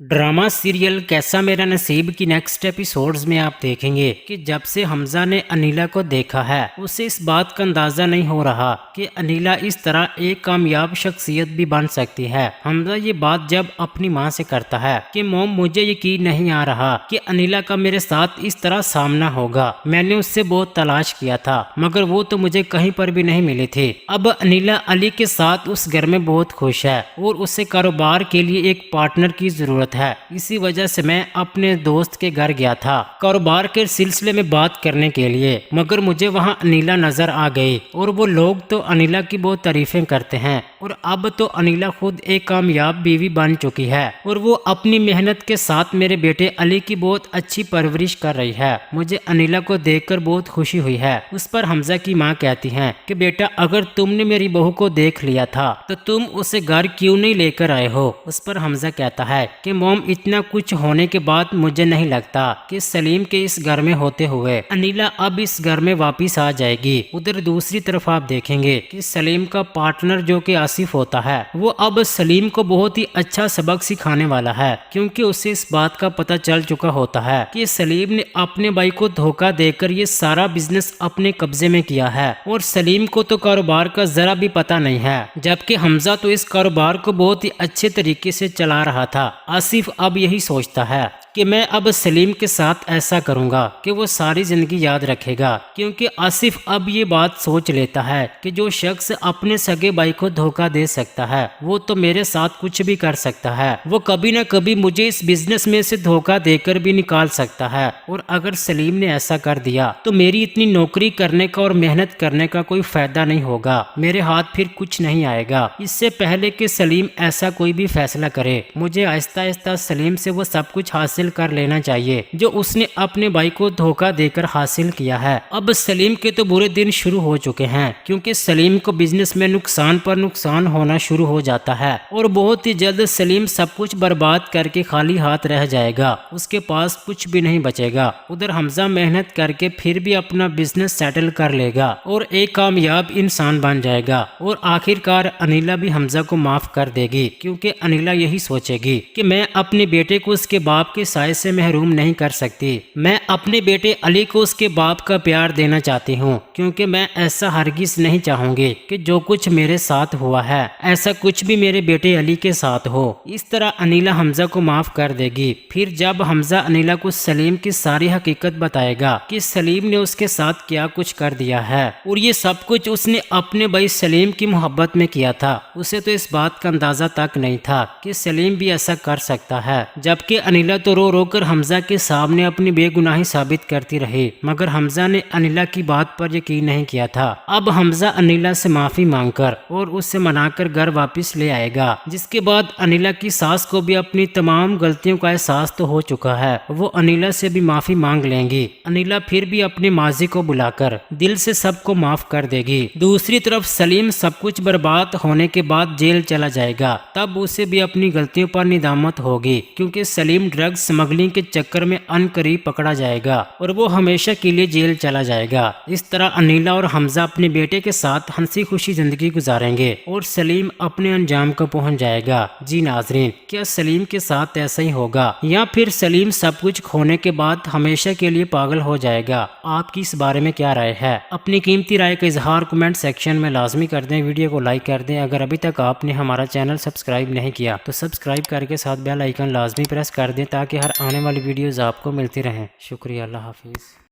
Drama serial कैसा मेरा नसीब की नेक्स्ट एपिसोड्स में आप देखेंगे कि जब से हमजा ने अनिला को देखा है उसे इस बात का अंदाजा नहीं हो रहा कि अनिला इस तरह एक कामयाब शख्सियत भी बन सकती है। हमजा ये बात जब अपनी माँ से करता है कि मॉम मुझे यकीन नहीं आ रहा कि अनिला का मेरे साथ इस तरह सामना होगा। मैंने उससे बहुत तलाश किया था मगर वो तो मुझे कहीं पर भी नहीं मिली थी। अब अनिला अली के साथ उस घर में बहुत खुश है और उसे कारोबार के लिए एक पार्टनर की जरूरत है। इसी वजह से मैं अपने दोस्त के घर गया था कारोबार के सिलसिले में बात करने के लिए, मगर मुझे वहां अनिला नजर आ गई और वो लोग तो अनिला की बहुत तारीफें करते हैं और अब तो अनिला खुद एक कामयाब बीवी बन चुकी है और वो अपनी मेहनत के साथ मेरे बेटे अली की बहुत अच्छी परवरिश कर रही है। मुझे अनिला को देखकर बहुत खुशी हुई है। उस पर हमजा की माँ कहती हैं कि बेटा अगर तुमने मेरी बहू को देख लिया था तो तुम उसे घर क्यों नहीं लेकर आए हो। उस पर हमजा कहता है कि मॉम इतना कुछ होने के बाद मुझे नहीं लगता कि सलीम के इस घर में होते हुए अनिला अब इस घर में वापस आ जाएगी। उधर दूसरी तरफ आप देखेंगे कि सलीम का पार्टनर जो कि आसिफ होता है वो अब सलीम को बहुत ही अच्छा सबक सिखाने वाला है, क्योंकि उसे इस बात का पता चल चुका होता है कि सलीम ने अपने भाई को धोखा देकर ये सारा बिजनेस अपने कब्जे में किया है और सलीम को तो कारोबार का जरा भी पता नहीं है, जबकि हमजा तो इस कारोबार को बहुत ही अच्छे तरीके से चला रहा था। आसिफ अब यही सोचता है कि मैं अब सलीम के साथ ऐसा करूंगा कि वो सारी जिंदगी याद रखेगा, क्योंकि आसिफ अब ये बात सोच लेता है कि जो शख्स अपने सगे भाई को धोखा दे सकता है वो तो मेरे साथ कुछ भी कर सकता है। वो कभी ना कभी मुझे इस बिजनेस में से धोखा देकर भी निकाल सकता है और अगर सलीम ने ऐसा कर दिया तो मेरी इतनी नौकरी करने का और मेहनत करने का कोई फायदा नहीं होगा, मेरे हाथ फिर कुछ नहीं आएगा। इससे पहले कि सलीम ऐसा कोई भी फैसला करे मुझे आहिस्ता आहिस्ता सलीम से वो सब कुछ हासिल कर लेना चाहिए जो उसने अपने भाई को धोखा देकर हासिल किया है। अब सलीम के तो बुरे दिन शुरू हो चुके हैं, क्योंकि सलीम को बिजनेस में नुकसान पर नुकसान होना शुरू हो जाता है और बहुत ही जल्द सलीम सब कुछ बर्बाद करके खाली हाथ रह जाएगा, उसके पास कुछ भी नहीं बचेगा। उधर हमजा मेहनत करके फिर भी अपना बिजनेस सेटल कर लेगा और एक कामयाब इंसान बन जाएगा और आखिरकार अनिला भी हमजा को माफ कर देगी, क्योंकि अनिला यही सोचेगी कि मैं अपने बेटे को उसके बाप के साय से महरूम नहीं कर सकती। मैं अपने बेटे अली को उसके बाप का प्यार देना चाहती हूँ, क्योंकि मैं ऐसा हरगिज नहीं चाहूंगी कि जो कुछ मेरे साथ हुआ है ऐसा कुछ भी मेरे बेटे अली के साथ हो। इस तरह अनिला हमजा को माफ कर देगी। फिर जब हमजा अनिला को सलीम की सारी हकीकत बताएगा कि सलीम ने उसके साथ क्या कुछ कर दिया है और ये सब कुछ उसने अपने भाई सलीम की मोहब्बत में किया था, उसे तो इस बात का अंदाजा तक नहीं था कि सलीम भी ऐसा कर सकता है। जबकि अनिला तो रो रो कर हमजा के सामने अपनी बेगुनाही साबित करती रही, मगर हमजा ने अनिला की बात पर यकीन नहीं किया था। अब हमजा अनिला से माफी मांगकर और उससे मनाकर घर वापस ले आएगा, जिसके बाद अनिला की सास को भी अपनी तमाम गलतियों का एहसास तो हो चुका है, वो अनिला से भी माफी मांग लेंगी। अनिला फिर भी अपने माजी को बुलाकर दिल से सबको माफ कर देगी। दूसरी तरफ सलीम सब कुछ बर्बाद होने के बाद जेल चला जाएगा, तब उसे भी अपनी गलतियों पर निदामत होगी, क्योंकि सलीम ड्रग्स स्मगलिंग के चक्कर में अनकरीब पकड़ा जाएगा और वो हमेशा के लिए जेल चला जाएगा। इस तरह अनिला और हमजा अपने बेटे के साथ हंसी खुशी जिंदगी गुजारेंगे और सलीम अपने अंजाम को पहुंच जाएगा। जी नाजरीन, क्या सलीम के साथ ऐसा ही होगा या फिर सलीम सब कुछ खोने के बाद हमेशा के लिए पागल हो जाएगा? आपकी इस बारे में क्या राय है? अपनी कीमती राय का इजहार कमेंट सेक्शन में लाजमी कर दें। वीडियो को लाइक कर दें। अगर अभी तक आपने हमारा चैनल सब्सक्राइब नहीं किया तो सब्सक्राइब करके साथ बेल आइकन लाजमी प्रेस कर दें, ताकि हर आने वाली वीडियोस आपको मिलती रहें। शुक्रिया। अल्लाह हाफिज़।